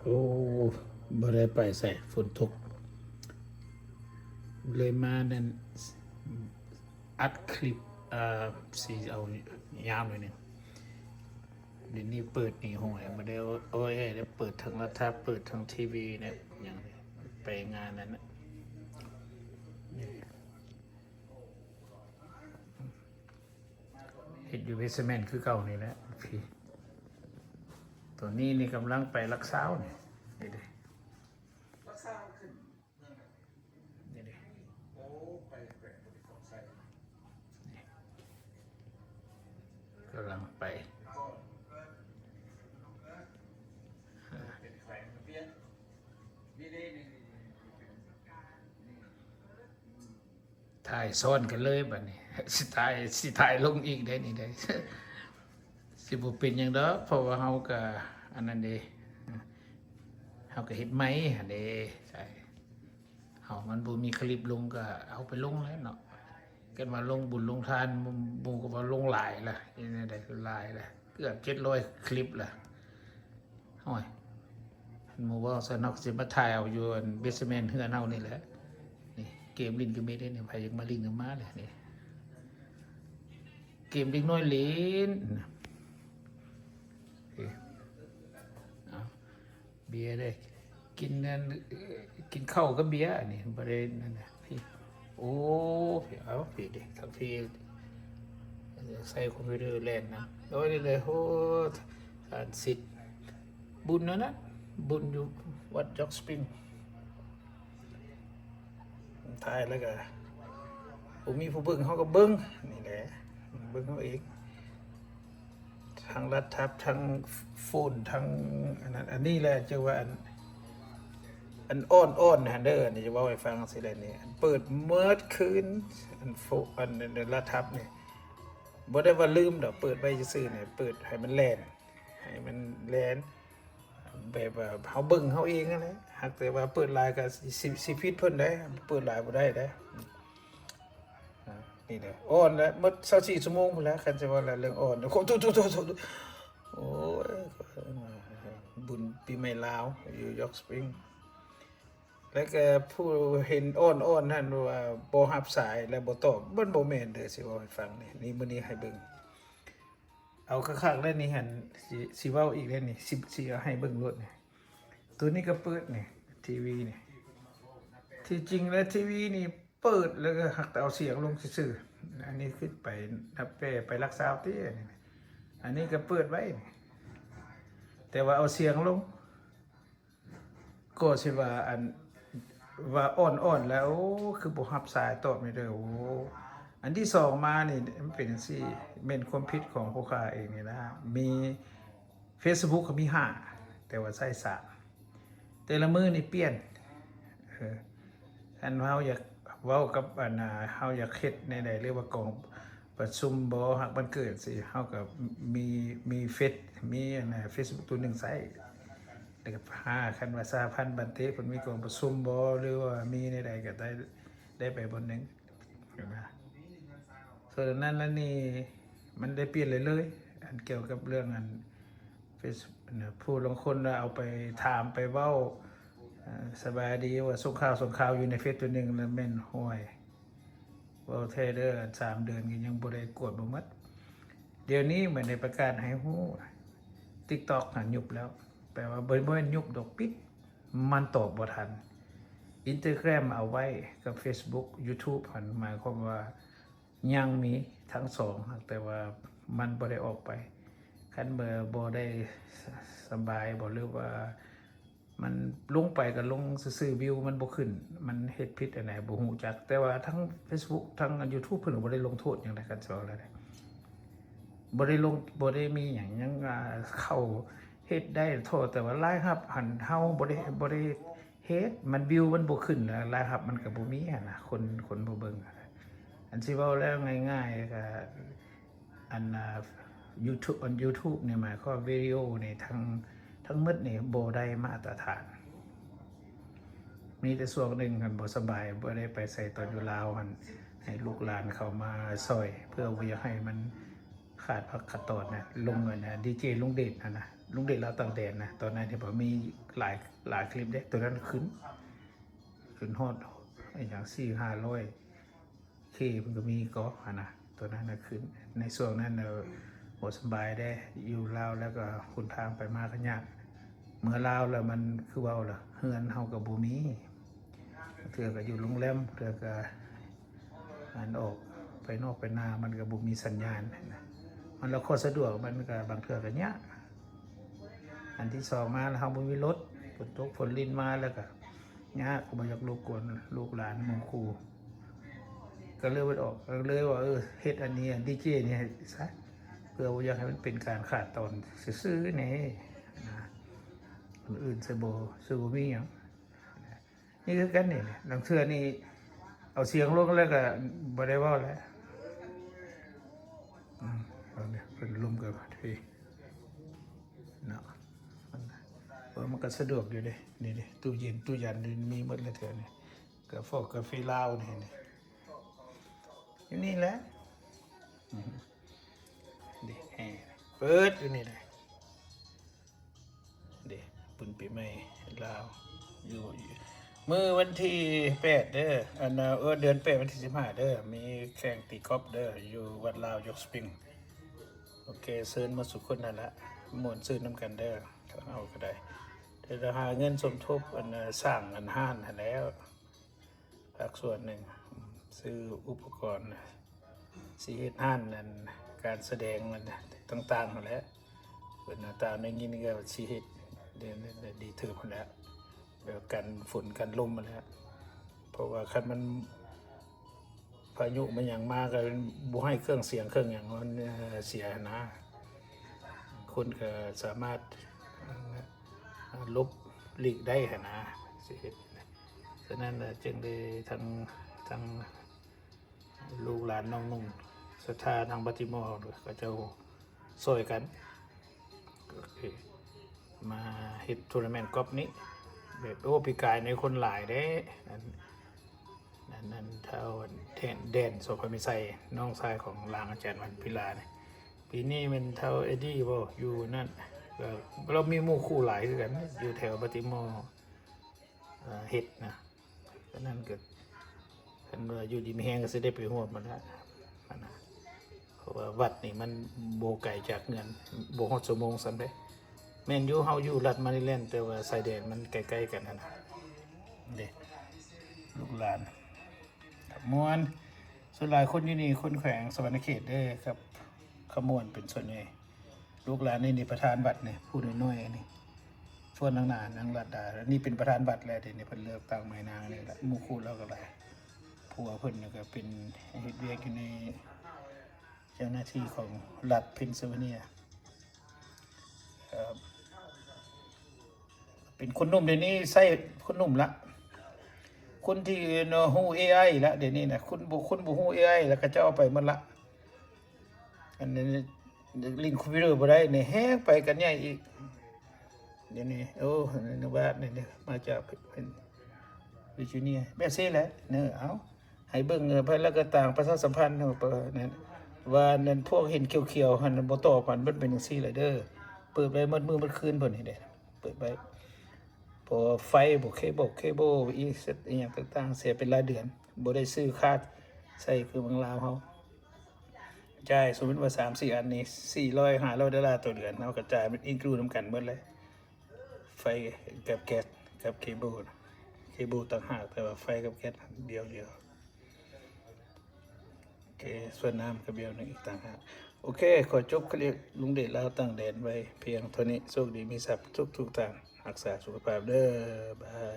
โอ้บ่ได้ไปใส่ฝนตกเลยมานั่นอัดคลิปสีเอายาวหน่อยหนึงเดี๋ยวนี้เปิดนี่ห่วยมาได้เอาไว้ได้เปิดทั้งรัฐาเปิดทั้งทีวีเนี่ยอย่างนี้ไปงานนั้นนะเห็ดอยู่เบสเมนต์คือเก่านี่แหละพี่ตัวนี้นี่กำลังไปรักษาเนี่ยนี่เด้นี่เด้กำลังไปถ่ายซ้อนกันเลยบัดนี้ สิถ่ายลงอีกได้นี่ได้ สิบ่เป็นหยังดอกเพราะว่าเฮาก็อันนั้นเด้เฮาก็เฮ็ดไหมหั่นเด้ใช่เฮามันบ่มีคลิปลงก็เอาไปลงแล้วเนาะกันว่าลงบุญลงทานหมู่ก็ว่าลงหลายล่ะยังไงได้คือหลายล่ะเกือบ700คลิปล่ะโอ้ยหมู่ว่าซะนอกสิมาถ่ายเอาอยู่อันเบสเมนต์เฮือนเฮานี่แหละนี่เกมลิ้นก็มีได้นี่ไผอยากมาลิ้นก็มาเลยนี่เกมเด็กน้อยเล่นเอาเบียร์ได้กินนั่นกินข้าวกับเบียร์นี่บ่ได้นั่นน่ะพี่โอ้พี่เอาพี่ดิทั้งพี่ใส่คอมพิวเตอร์เล่นนะโอ้ยเลยโหทานสิทธิ์บุญนะบุญอยู่วัดจ็อกสปริงถ่ายแล้วก็ผมมีผู้เบิ่งเขาก็เบิ่งนี่แหละเบิ่งเขาเองทางรัฐทับทางโฟนทางอันนั้นอันนี้แหละจะว่าอันอ้อนฮันเดอร์นี่จะว่าให้ฟังสิแหละนี่เปิดเมื่อคืนอันโฟอันรัฐทับนี่บ่ได้ว่าลืมดอกเปิดไว้ซื่อๆเนี่ยเปิดให้มันแล่นแบบว่าเฮาเบิ่งเฮาเองนั่นแหละหากแต่ว่าเปิดไลน์ก็สิผิดเพิ่นได้เปิดไลน์บ่ได้เด้นี่แหละอ่อนแล้วหมด24ชั่วโมงพุ่นแล้วคันจะว่าเรื่องอ่อนโอ้โอ้ยบุญปีใหม่ลาวอยู่ยอร์กสปริงแล้วก็ผู้เห็นอ้อนนั่นว่าบ่รับสายแล้วบ่ตอบมันบ่แม่นเด้อสิเว้าให้ฟังนี่มื้อนี้ให้เบิ่งเอาคักๆแล้วนี่หั่นสิเว้าอีกแล้วนี่สิเอาให้เบิ่งรถนี่ตัวนี้ก็เปิดนี่ทีวีนี่ที่จริงแล้วทีวีนี่เปิดแล้วก็หักแต่เอาเสียงลงซื่อๆอันนี้ขึ้นไปนับไปรักษาที่อันนี้ก็เปิดไว้แต่ว่าเอาเสียงลงก็สิว่าอันว่าอ่อนแล้วคือบ่รับสายตอบไม่ได้โอ้อันที่สองมานี่มันเป็นจังซี่แม่นความผิดของผู้ค้าเองนี่นะมี Facebook ก็มี5แต่ว่าใช้3แต่ละมื้อนี่เปลี่ยนอันเฮาอยากเว้ากับอันเฮาอยากเฮ็ดในใดเรียกว่ากองประชุมบ่ฮักวันเกิดสิเฮาก็มีเฟซมีอันFacebook ตัวหนึงใช้แล้วก็คันว่าสหพันธ์บันเทศเพิ่นมีกองประชุมบ่หรือว่ามีในใดก็ได้ไปบนหนึงนะส่วนนั้นแล้วนี่มันได้เปลี่ยนเลยอันเกี่ยวกับเรื่องอัน Facebook ผู้ลางคนเอาไปถามไปเว้าสบายดีว่าส่งข่าวอยู่ในเฟซตัวหนึ่งแล้วแม่นห้วยว่าเทเดอร์3 เดือนก็ยังบ่ได้กดบ่หมดเดี๋ยวนี้เหมือนในประกาศให้ฮู้ TikTok หันยุบแล้วแปลว่าบ่แม่นยุบดอกปิดมันตอบบ่ทัน Instagram เอาไว้กับ Facebook YouTube หันหมายความว่ายังมีทั้งสองแต่ว่ามันบ่ได้ออกไปคันเมื่อบ่ได้สบายบ่หรือว่ามันลงไปก็ลงซื่อๆวิวมันบ่ขึ้นมันเฮ็ดผิดอันไหนบ่ฮู้จักแต่ว่าทั้ง Facebook ทั้ง YouTube เพิ่นก็บ่ได้ลงโทษหยังได้กันซอแล้วได้บ่ได้มีหยังเข้าเฮ็ดได้โทษแต่ว่ารายรับหันเฮาบ่ได้เฮ็ดมันวิวมันบ่ขึ้นแล้วรายรับมันก็บ่มีนะคนบ่เบิ่งอันสิเว้าแล้วง่ายๆก็อันYouTube เนี่ยหมายความวิดีโอนี่ทั้งหมดนี่บ่ได้มาตรฐานมีแต่ส่วนหนึ่งกันบ่สบายบ่ได้ไปใส่ตอนอยู่ลาวหั่นให้ลูกหลานเข้ามาซอยเพื่อบ่อยากให้มันขาดพักขาดตอนนะลงเงินดีเจลุงเดชนะ ลุงเดชเราต่างแดนนะตอนนั้นที่ผมมีหลายคลิปเด็กตัวนั้นขึ้นฮอดอย่าง400-500เคมันก็มีก็นะตัวนั้นนะขึ้นในช่วงนั้นหมดสบายได้อยู่ลาวแล้วก็คุณทางไปมาขยากเมื่อลาวแล้วมันคือเว้าล่ะเฮือนเฮากับบ่มีเถื่อก็อยู่โรงแรมเถื่อก็อันออกไปนอกไปนามันก็บ่มีสัญญาณมันแล้วข้อสะดวกมันก็บางเถื่อก็ยากอันที่สองมาแล้วเฮาบ่มีรถฝนตกฝนลิ้นมาแล้วก็ยากก็บ่อยากรบกวนลูกหลานหมู่ครูก็เลยออกก็เลยว่าเฮ็ดอันนี้ดีเจนี่ให้ซะเพื่อบ่อยากให้มันเป็นการขาดตอนซื่อๆนี่นะคนอื่นสิบ่มีหยังนี่คือกันนี่บางเทื่อนี่เอาเสียงลงแล้วก็บ่ได้เว้าแล้วเอาเนี่ยเพิ่นลุมกันทีเนาะมันก็สะดวกอยู่เด้นี่ตู้เย็นตู้ยันมีหมดเลยเทื่อนี่กาแฟลาวนี่อยู่นี่แหละดิเปิดอยู่นี่แหละดิปุ่นปีใหม่ลาวอยู่มื้อวันที่8เด้ออันเดือน8วันที่15เด้อมีแข่งตีกอล์ฟเด้ออยู่วัดลาวยกสปริงโอเคเชิญมาสุขคนนั่นละม่วนซื้อน้ำกันเด้อเอาก็ได้เดี๋ยวจะหาเงินสมทบสร้างห้านแล้วภาคส่วนหนึ่งซื้ออุปกรณ์สิเฮ็ดห้านนั่นการแสดงต่างๆนั่นแหละเพิ่นตามในนี้นี่ก็สิเฮ็ดดีถือพุ่นแล้วแบบกันฝนกันลมมาแล้วเพราะว่าคันมันพายุมันอย่างมากก็บ่ให้เครื่องเสียงเครื่องอย่างมันเสียนะคนก็สามารถลบหลีกได้นะสิเฮ็ดฉะนั้นจึงได้ทั้งลูกหลานน้องนุ่งศรัทธาทางบัติมอก็จะช่วยกันมาเฮ็ดทัวร์นาเมนต์กอล์ฟนี้แบบปีกายในคนหลายเด้นั่นเท่าแดนโสภามิไซน้องชายของลางอาจารย์วันพิลาเนี่ยปีนี้มันเท่าเอ็ดดี้บ่อยู่นั่นเรามีหมู่คู่หลายคือกันอยู่แถวบัติมอเฮ็ดนะฉะนั้นก็คันว่าอยู่ดีมีแฮงก็สิได้ไปร่วมมันละนะเพราะว่าวัดนี่มันบ่ไกลจากเงินบ่ฮอดชั่วโมงซ้ำเด้แม่นอยู่เฮาอยู่รัฐมาริแลนด์แต่ว่าชายแดนมันใกล้ๆกันนะเด้ลูกหลานครับม่วนส่วนหลายคนอยู่นี่คนแขวงสวรรณเขตเด้อครับขมวนเป็นส่วนใหญ่ลูกหลานนี่ประธานบัตรนี่ผู้น้อยๆนี่ส่วนนางนางรัตดานี่เป็นประธานบัตรแล้วเดี๋ยวนี้เพิ่นเลือกตั้งใหม่นางนี่แหละหมู่คู่แล้วก็หลายผัวเพิ่นก็เป็นเฮ็ดเวียกอยู่ในเจ้าหน้าที่ของรัฐเพนซิลเวเนียเป็นคนหนุ่มเดี๋ยวนี้ใส่คนหนุ่มละคนที่ฮู้ AI ละเดี๋ยวนี้นะคุณบ่ฮู้ AI แล้วก็จะเอาไปหมดละอันนี้ลิงก์คอมพิวเตอร์บ่ได้นี่แฮกไปกันใหญ่อีกเดี๋ยวนี้โอ้นึกว่านี่มาจากเป็นวิจูเนียแบบซี่แหละเนอะเอาให้เบิ่งเพิ่นแล้วก็ต่างประชาสัมพันธ์นั่นว่านั่นพวกเห็นเขียวๆหั่นบ่ตอบกันมันเป็นจังซี่แหละเด้อเปิดไปหมดมื้อหมดคืนเพิ่นนี่เด้เปิดไปพอไฟบ่เคเบิลอีเซตอีหยังต่างๆเสียเป็นรายเดือนบ่ได้ซื้อคาดใส่คือเมืองลาวเฮาจ่ายสมมุติว่า 3-4 อันนี้$400-500ต่อเดือนเฮาก็จ่ายมันอินคลูดนำกันหมดเลยไฟกับแก๊สกับเคเบิลต่างหากแต่ว่าไฟกับแก๊สเดียวโอเคส่วนน้ำกับเดียวนึงอีกต่างหากโอเคขอจบเรียกลุงเดชลาวตั้งแดนไว้เพียงเท่านี้โชคดีมีทรัพย์ทุกทางรักษาสุขภาพเด้อบาย